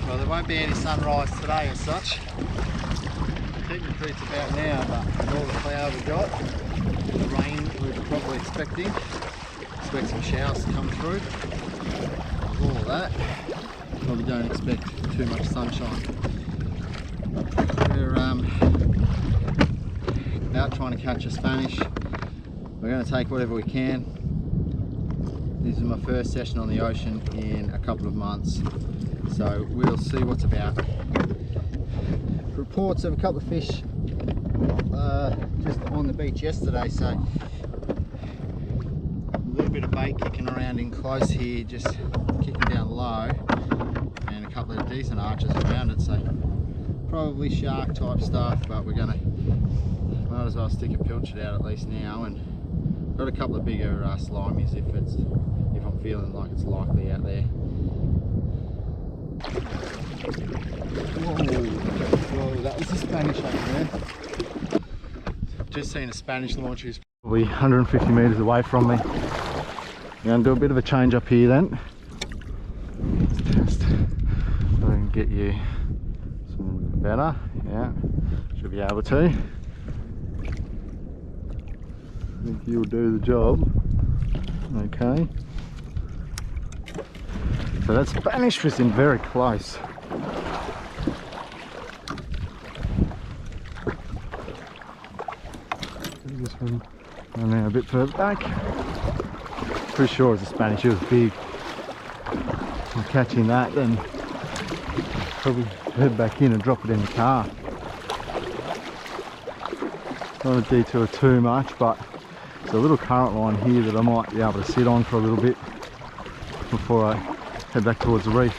Well, there won't be any sunrise today as such. Technically it's about now, but with all the cloud we got, the rain we're probably expecting, expect some showers to come through. With all of that, probably don't expect too much sunshine. We're out trying to catch a Spanish. We're going to take whatever we can. This is my first session on the ocean in a couple of months, so we'll see what's about. Reports of a couple of fish just on the beach yesterday, so a little bit of bait kicking around in close here, just kicking down low, and a couple of decent arches around it, so probably shark type stuff, but we're gonna might as well stick a pilchard out at least now, and got a couple of bigger slimies if I'm feeling like it's likely out there. Whoa, that was a Spanish up there. Just seen a Spanish launch who's probably 150 metres away from me. I'm going to do a bit of a change up here then. Let's test if I can get you some better. Yeah, should be able to. I think you'll do the job. Okay. So that Spanish was in very close. This one now a bit further back. Pretty sure it's a Spanish, it was big. I'm catching that, then probably head back in and drop it in the car. Don't want to detour too much, but there's a little current line here that I might be able to sit on for a little bit before I head back towards the reef.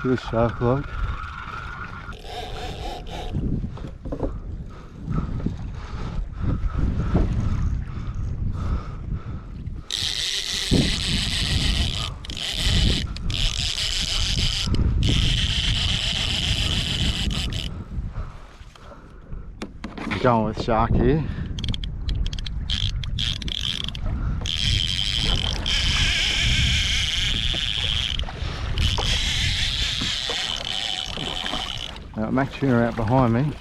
Good shark like. Going with shark here. Now, Mac Tuna out behind me.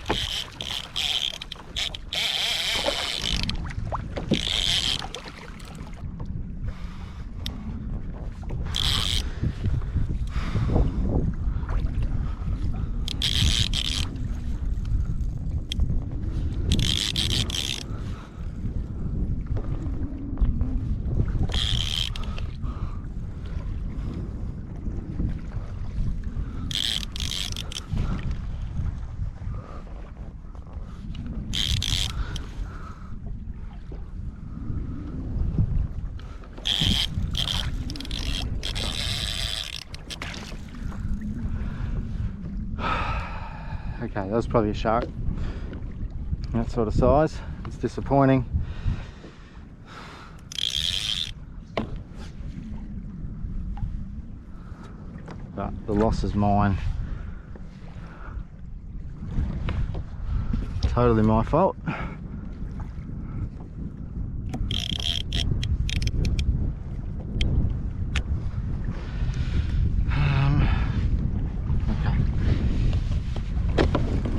Okay, that was probably a shark. That sort of size. It's disappointing. But the loss is mine. Totally my fault.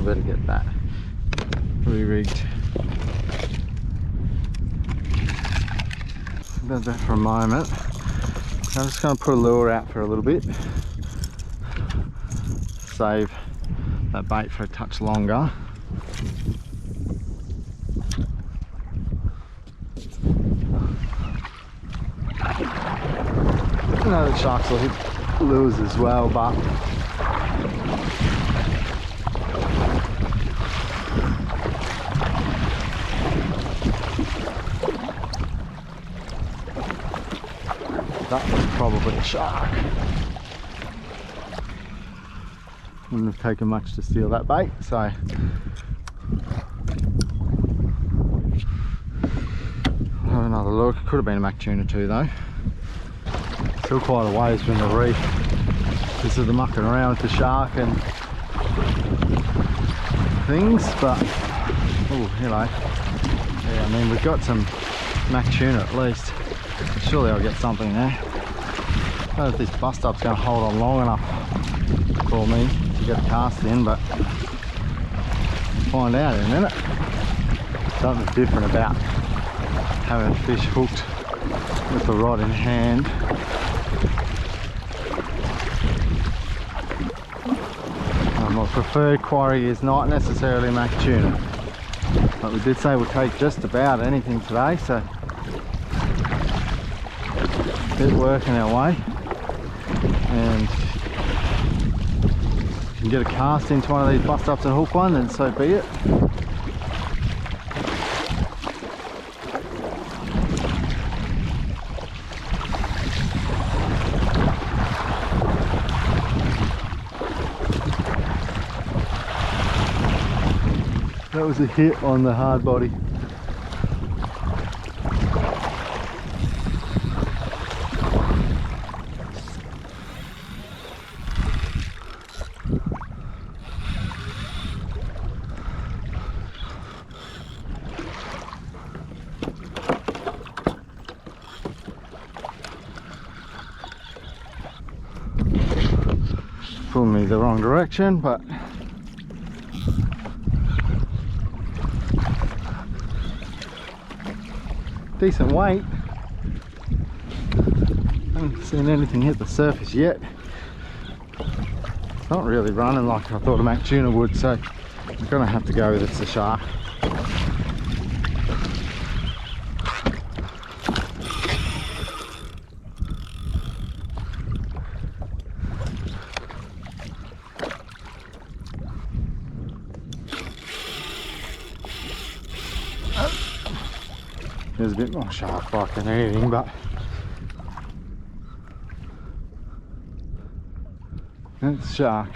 Better get that re-rigged. About that for a moment. I'm just going to put a lure out for a little bit. Save that bait for a touch longer. I know that sharks will hit lures as well, but that was probably a shark. Wouldn't have taken much to steal that bait, so another look. Could have been a mac tuna too though. Still quite a ways from the reef. This is the mucking around with the shark and things, but oh, hello. Yeah, I mean we've got some mac tuna at least. Surely I'll get something there. I don't know if this bust up's going to hold on long enough for me to get the cast in, but find out in a minute. Something different about having a fish hooked with the rod in hand. My preferred quarry is not necessarily mac tuna, but we did say we'll take just about anything today, so bit working our way, and if you can get a cast into one of these bust ups and hook one, then so be it. That was a hit on the hard body. Pulling me the wrong direction, but decent weight. Haven't seen anything hit the surface yet. It's not really running like I thought a mac tuna would, so I'm gonna have to go with it's a shark. There's a bit more shark-like than anything, but it's shark.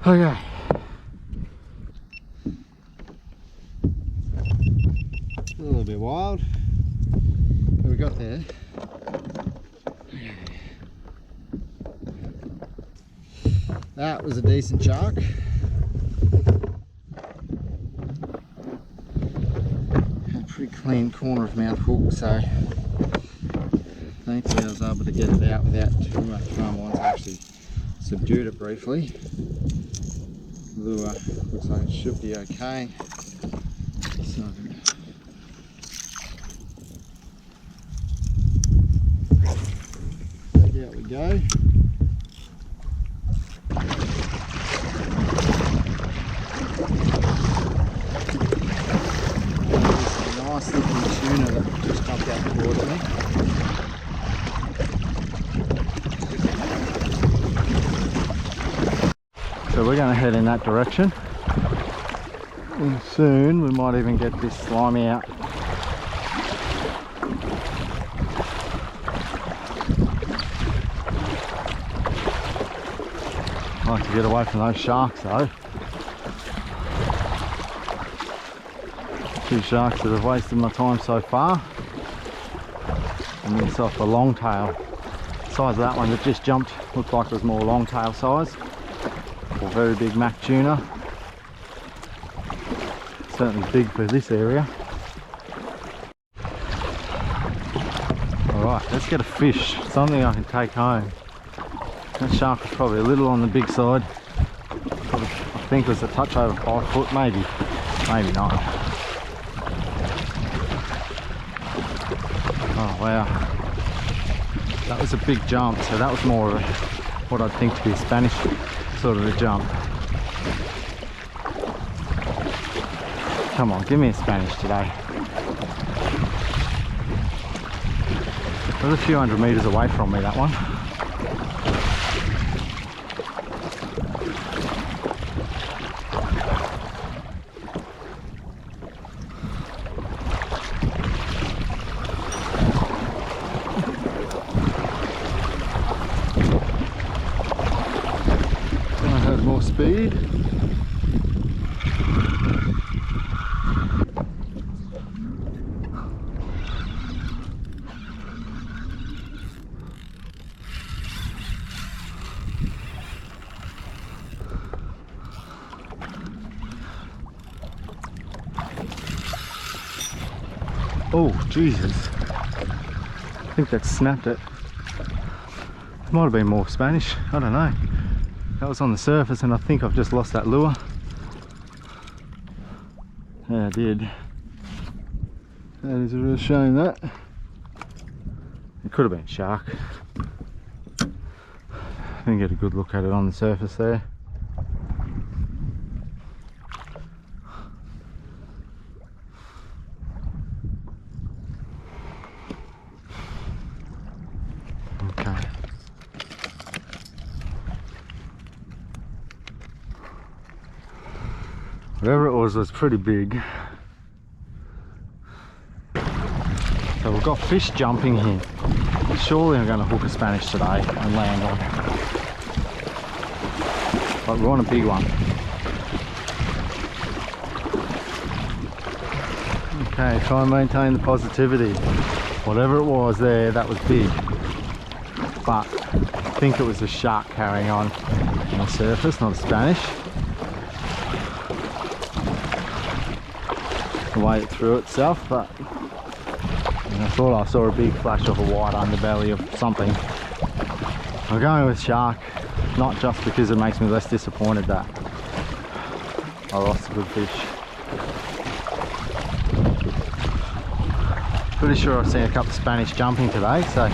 Okay. A little bit wild, but we got there. That was a decent shark. A pretty clean corner of mouth hook, so thankfully I was able to get it out without too much drama once I actually subdued it briefly. Lure looks like it should be okay. So out we go. Nice looking tuna that just jumped out towards me. So we're going to head in that direction, and soon we might even get this slimy out. I like to get away from those sharks though. Two sharks that have wasted my time so far. And myself a longtail. The size of that one that just jumped looked like it was more longtail size. Or very big mac tuna. Certainly big for this area. Alright, let's get a fish. Something I can take home. That shark was probably a little on the big side. Probably, I think it was a touch over 5 foot, maybe not. Oh wow, that was a big jump. So that was more of a, what I'd think to be a Spanish sort of a jump. Come on, give me a Spanish today. It was a few hundred meters away from me, that one. I had more speed. Oh, Jesus. I think that snapped it. It might have been more Spanish, I don't know. That was on the surface and I think I've just lost that lure. Yeah, I did. That is a real shame, that. It could have been a shark. I didn't get a good look at it on the surface there. Whatever it was pretty big. So we've got fish jumping here. Surely I'm going to hook a Spanish today and land on. But we want a big one. Okay, try and maintain the positivity. Whatever it was there, that was big. But I think it was a shark carrying on the surface, not a Spanish. The way it threw itself, but I thought I saw a big flash of a white underbelly of something. I'm going with shark, not just because it makes me less disappointed that I lost a good fish. Pretty sure I've seen a couple of Spanish jumping today, so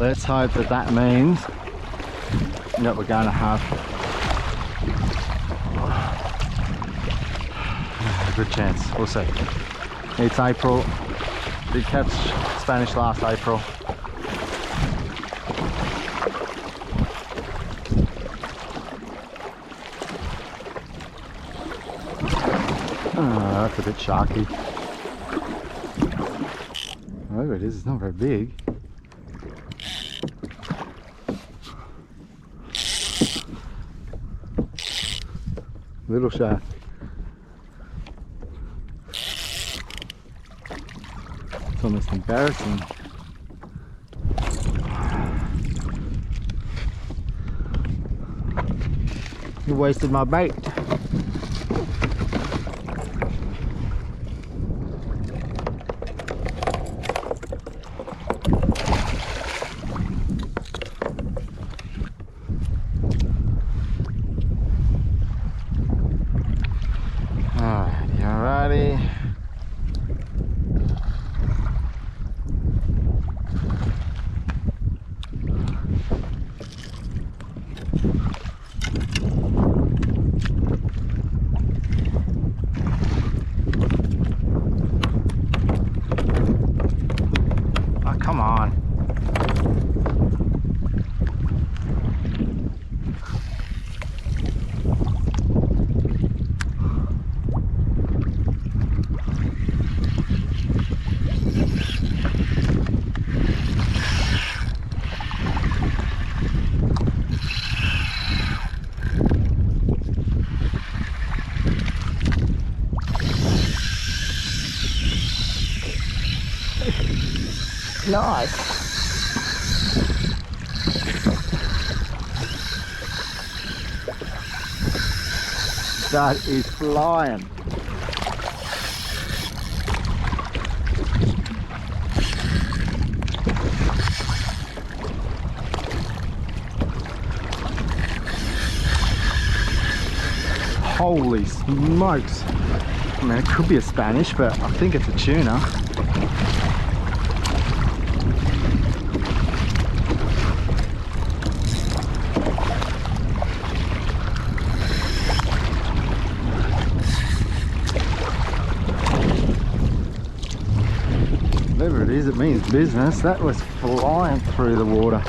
let's hope that that means that we're going to have a good chance. We'll see. It's April. Did catch Spanish last April. Oh, that's a bit sharky. Whatever it is, it's not very big. Little shark. It's almost embarrassing. You wasted my bait. Alrighty. Oh, come on. Nice. That is flying. Holy smokes. I mean, it could be a Spanish, but I think it's a tuna. Whatever it is, it means business. That was flying through the water.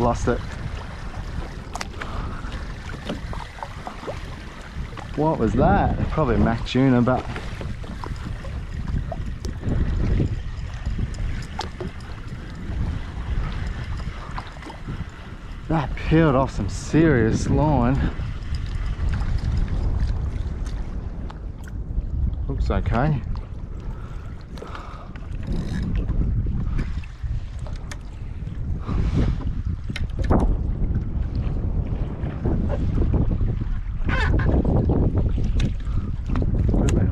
Lost it. What was that? Probably a mac tuna, but that peeled off some serious line. Looks okay.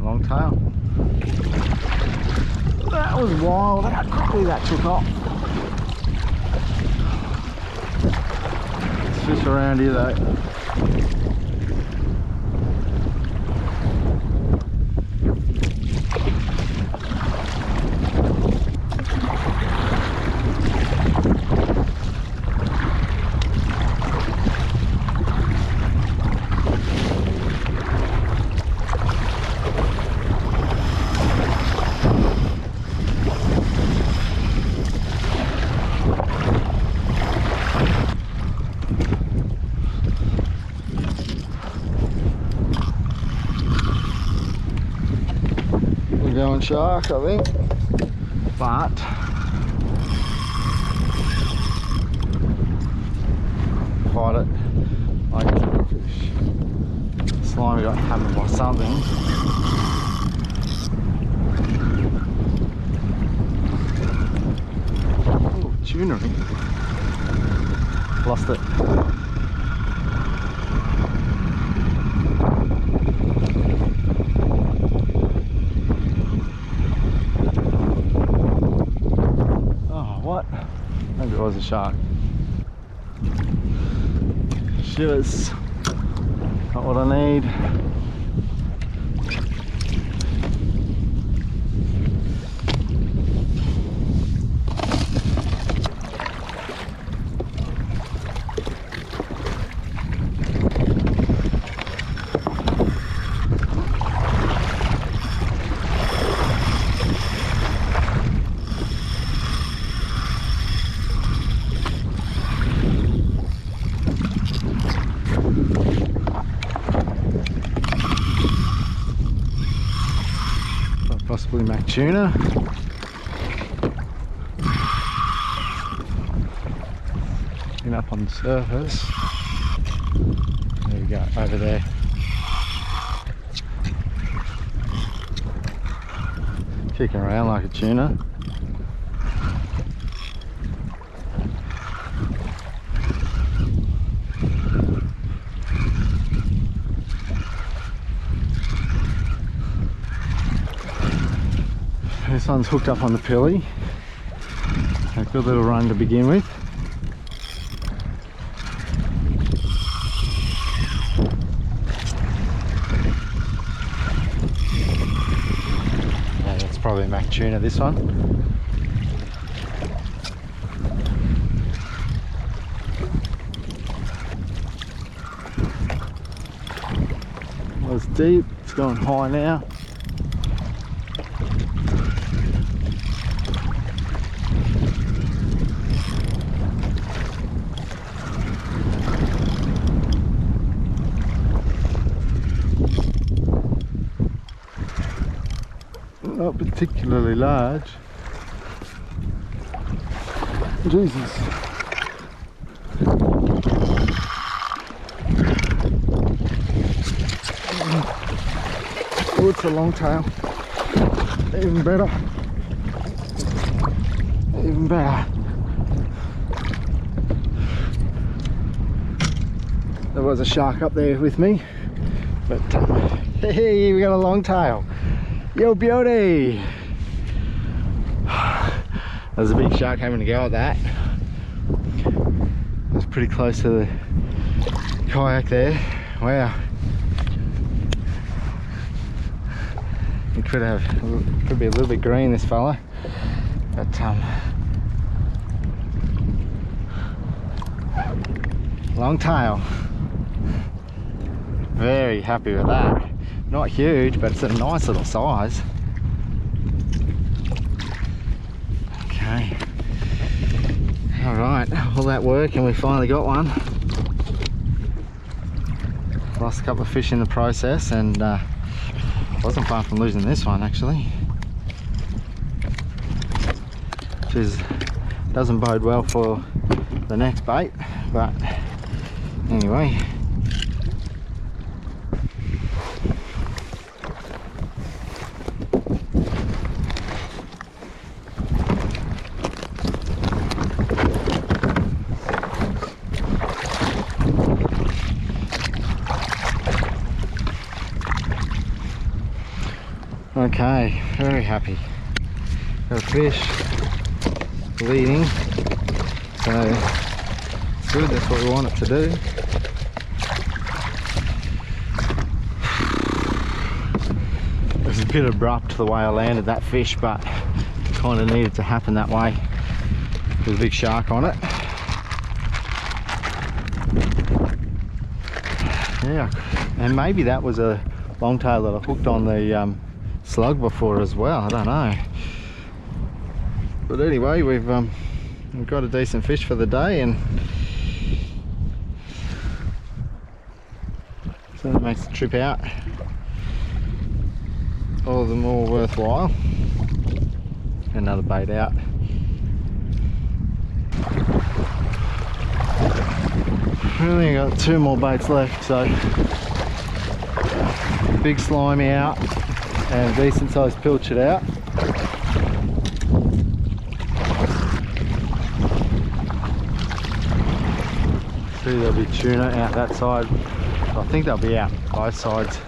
Longtail. That was wild, how quickly that took off. Let's fish around here though. Going shark, I think, but fight it. I guess a big fish. Slimy got hammered by something. Oh, tuna ring. Lost it. Maybe it was a shark. Shivers. Not what I need. Possibly mac tuna. Looking up on the surface. There we go, over there. Kicking around like a tuna. This one's hooked up on the pilly. A good little run to begin with. Yeah, that's probably a mac tuna, this one. It was deep, it's going high now. Not particularly large. Jesus. Oh, it's a longtail. Even better. Even better. There was a shark up there with me, but hey, we got a longtail. Yo, beauty! There's a big shark having to go at that. It's pretty close to kayak there. Wow. He could be a little bit green, this fella, but longtail. Very happy with that. Not huge, but it's a nice little size. Okay. All right, all that work and we finally got one. Lost a couple of fish in the process, and wasn't far from losing this one actually, which doesn't bode well for the next bait, but anyway. Okay, very happy. Got a fish leading, so it's good, that's what we want it to do. It was a bit abrupt the way I landed that fish, but it kind of needed to happen that way. There's a big shark on it. Yeah, and maybe that was a longtail that I hooked on the slug before as well, I don't know. But anyway, we've got a decent fish for the day, and so that makes the trip out all the more worthwhile. Another bait out. We've only got 2 more baits left, so big slimy out and decent sized pilchard out. See, there'll be tuna out that side. I think they'll be out both sides.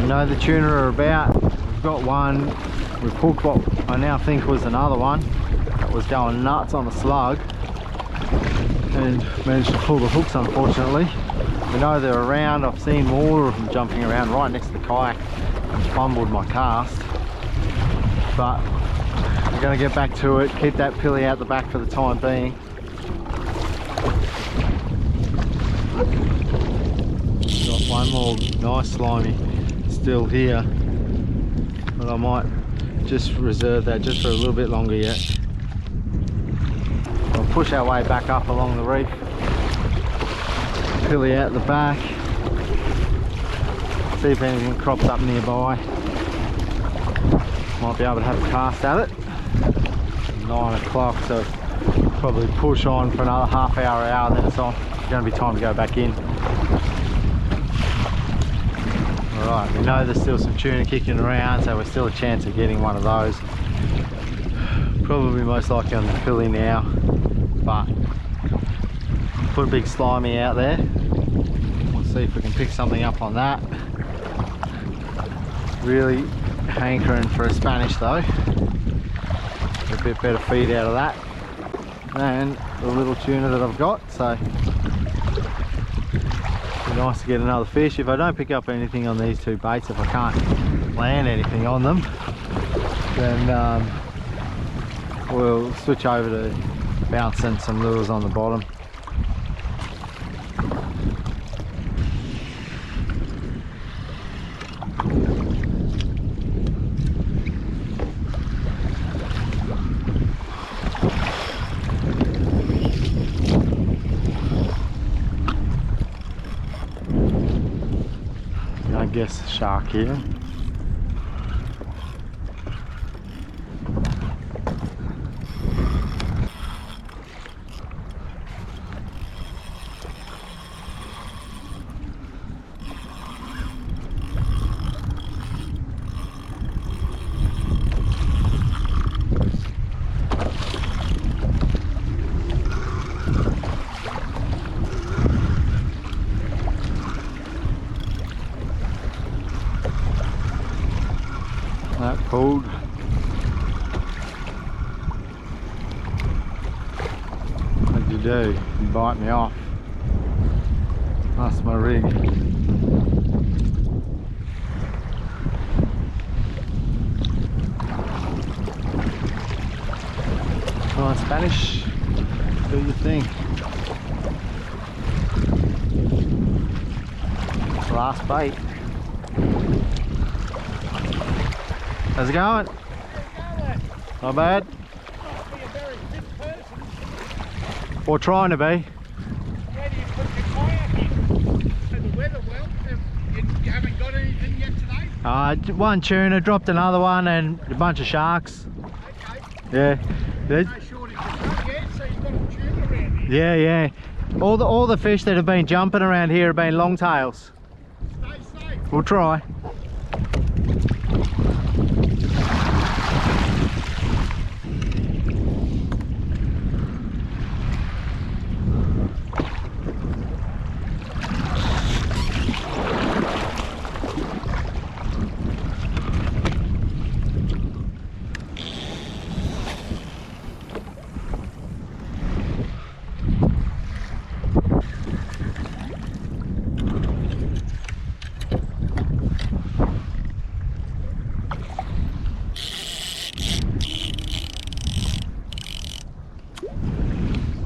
I know the tuna are about. We've got one. We've hooked what I now think was another one that was going nuts on a slug, and managed to pull the hooks unfortunately. We know they're around. I've seen more of them jumping around right next to the kayak and fumbled my cast. But we're going to get back to it, keep that pilly out the back for the time being. Got one more nice slimy still here, but I might just reserve that just for a little bit longer yet. We'll push our way back up along the reef, pilly out the back, see if anything crops up nearby. Might be able to have a cast at it. 9 o'clock, so probably push on for another half hour, and then it's going to be time to go back in. Alright, we know there's still some tuna kicking around, so we're still a chance of getting one of those. Probably most likely on the pilly now, but put a big slimy out there. We'll see if we can pick something up on that. Really hankering for a Spanish though. A bit better feed out of that than the little tuna that I've got, so it'd be nice to get another fish. If I don't pick up anything on these two baits, if I can't land anything on them, then we'll switch over to bouncing some lures on the bottom. I guess shark here. That pulled. What'd you do? You bite me off. That's my rig. Come on, Spanish. Do your thing. Last bait. How's it going? Not bad. Must be a very fit person. Or trying to be. Where do you put your kayak in? So the weather well? You haven't got anything yet today? One tuna, dropped another one, and a bunch of sharks. Okay. Yeah. No shortage of stuff yet, so you've got a tuna around here. Yeah. All the fish that have been jumping around here have been longtails. Stay safe. We'll try.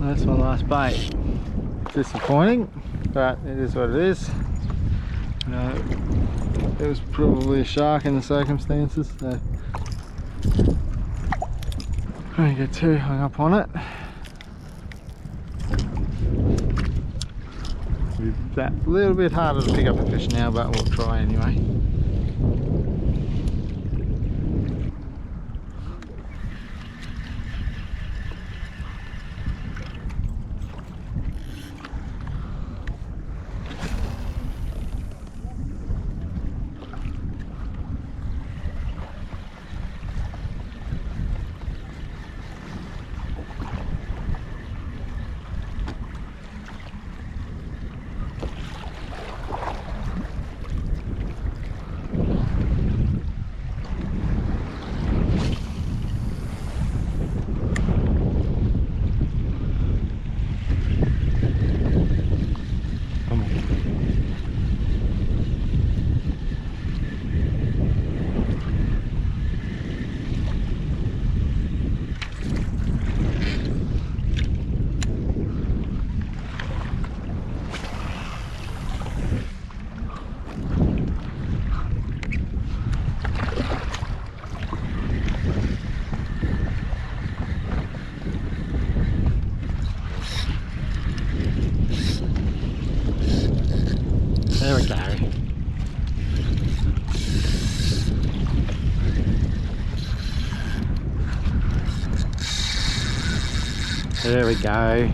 That's my last bait. Disappointing, but it is what it is. You know, it was probably a shark in the circumstances, so I don't get too hung up on it. It'll be that little bit harder to pick up a fish now, but we'll try anyway. There we go. There we go.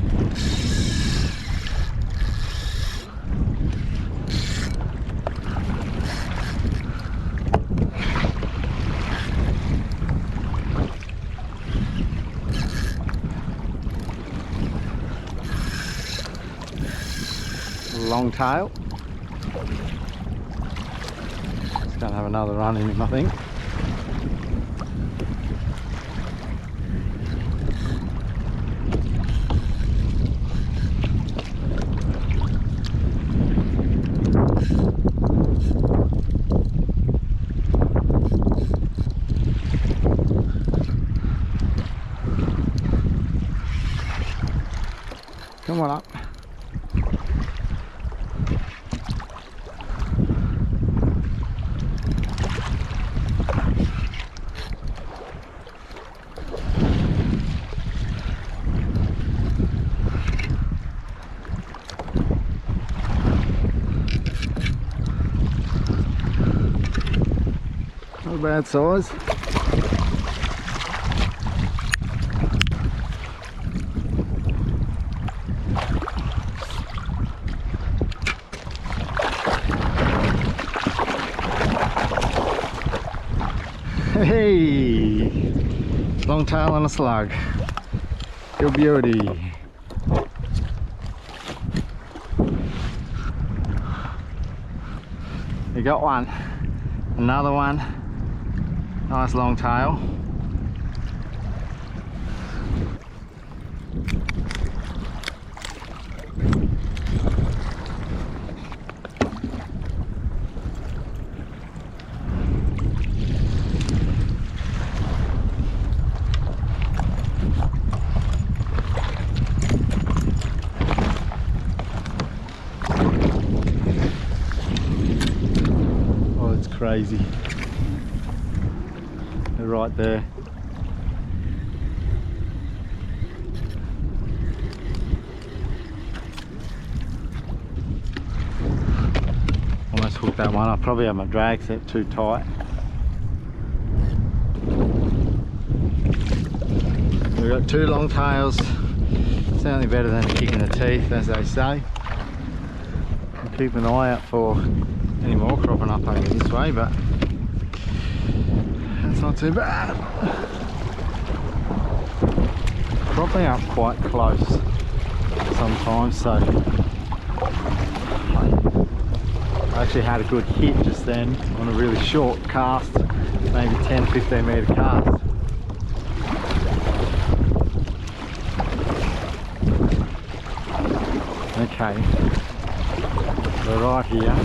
Longtail. It's going to have another run in him, I think. Come on up. Not a bad size. Hey, longtail on a slug. Good beauty. You got one. Another one. Nice longtail. Crazy. They're right there. Almost hooked that one. I probably have my drag set too tight. We've got two longtails. Certainly better than a kick in the teeth, as they say. I'll keep an eye out for any more cropping up over this way, but that's not too bad. Cropping up quite close sometimes, so I actually had a good hit just then on a really short cast, maybe 10-15 metre cast. Okay, we're right here.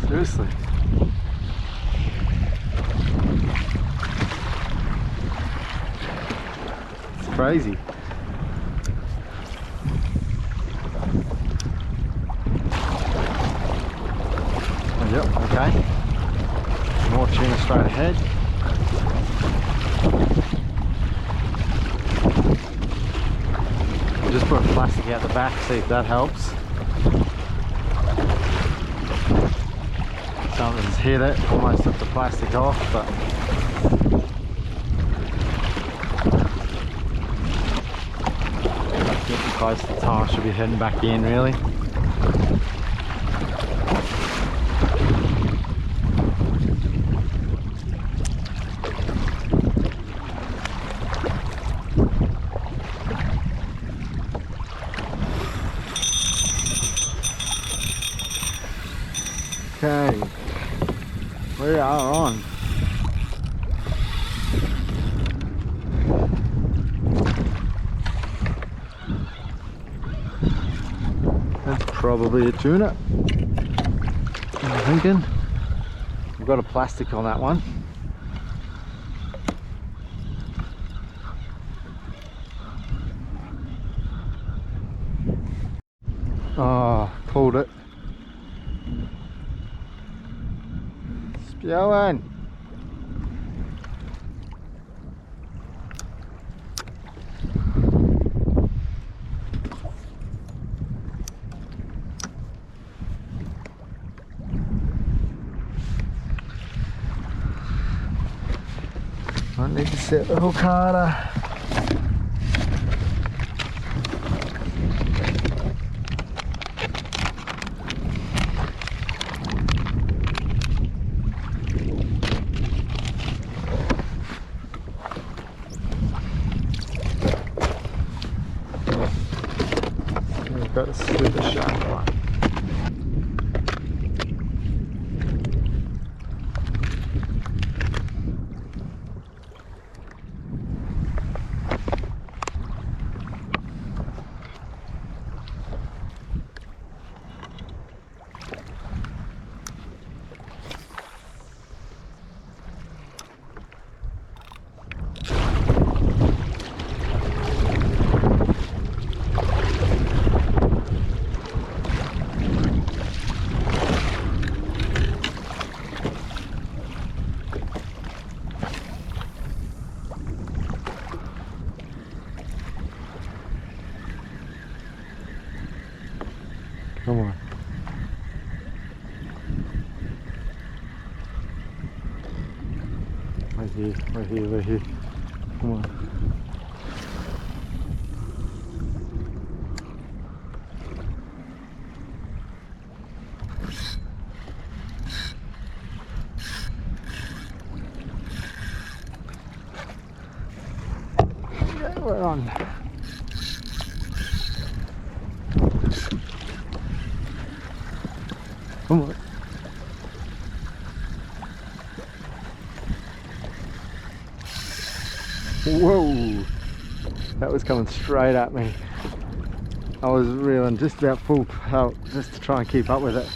Seriously. It's crazy. Oh, yep, okay. More tuna straight ahead. I'll just put plastic out the back, see if that helps. Something's hit it, almost took the plastic off, but close to the time I should be heading back in, really. Okay, we are on. That's probably a tuna, I'm thinking. We've got a plastic on that one. Oh, pulled it. Spewing. I need to set the hook harder. You've got a super sharp one. Come on. Right here, right here, right here. Come on. Yeah, we're on. Come on. Whoa! That was coming straight at me. I was reeling just about full out just to try and keep up with it.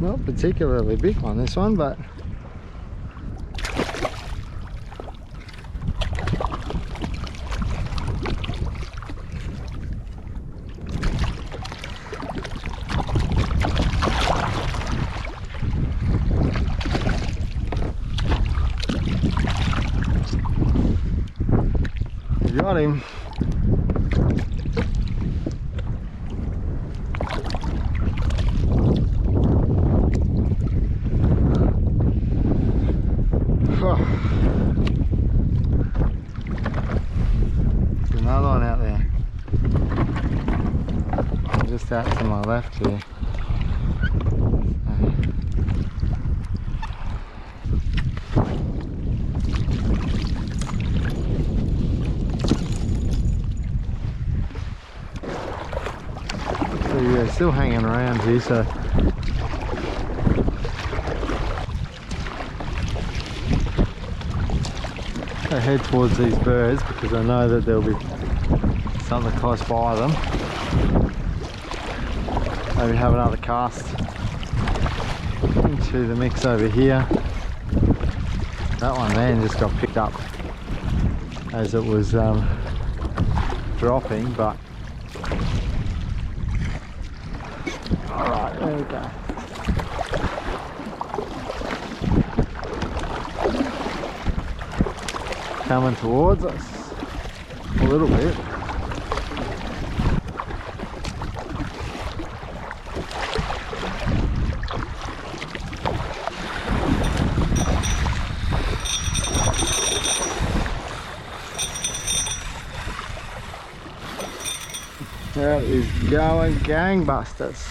Not particularly big on this one, but you got him. There's another one out there. Just out to my left here. So yeah, still hanging around here, so I head towards these birds because I know that there'll be something close by them. Maybe have another cast into the mix over here. That one then just got picked up as it was dropping, but alright, there we go. Coming towards us a little bit. That is going gangbusters.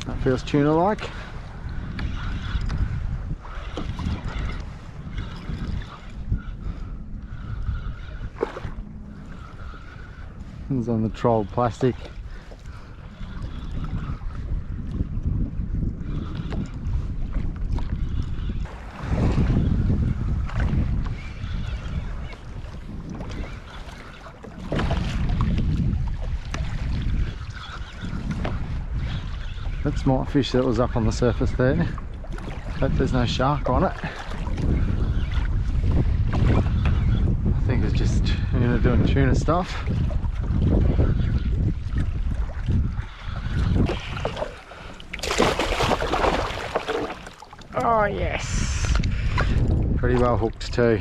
That feels tuna-like. It's on the trolled plastic. That's my fish that was up on the surface there. Hope there's no shark on it. I think it's just tuna doing tuna stuff. Oh yes! Pretty well hooked too.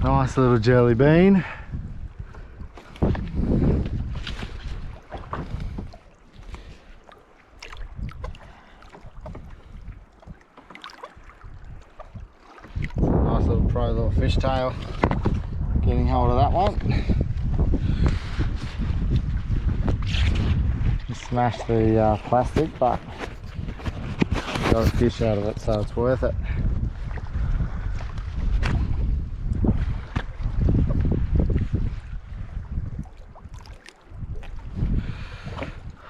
Nice little jelly bean. Nice little pro little fishtail. Getting hold of that one. Smashed the plastic, but got a fish out of it, so it's worth it.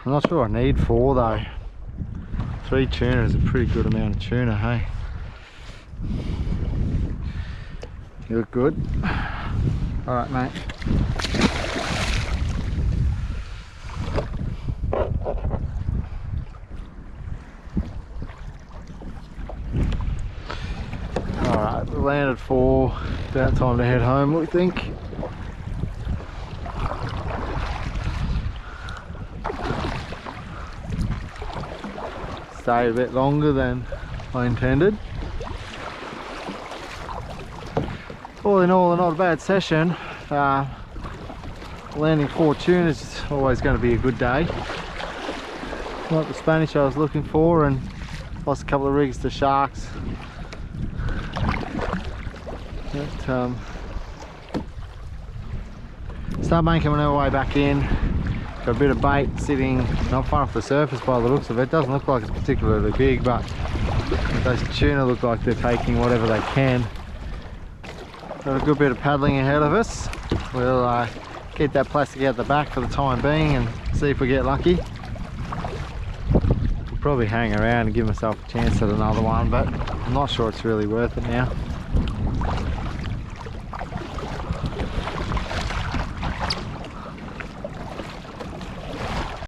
I'm not sure I need 4 though. 3 tuna is a pretty good amount of tuna, hey? You look good. Alright, mate. Alright, we landed 4. About time to head home, we think. Stayed a bit longer than I intended. All in all, not a bad session. Landing 4 tuna is always going to be a good day. Not the Spanish I was looking for, and lost a couple of rigs to sharks. But, start making our way back in. Got a bit of bait sitting not far off the surface by the looks of it. Doesn't look like it's particularly big, but those tuna look like they're taking whatever they can. Got a good bit of paddling ahead of us. We'll keep that plastic out the back for the time being and see if we get lucky. We'll probably hang around and give myself a chance at another one, but I'm not sure it's really worth it now.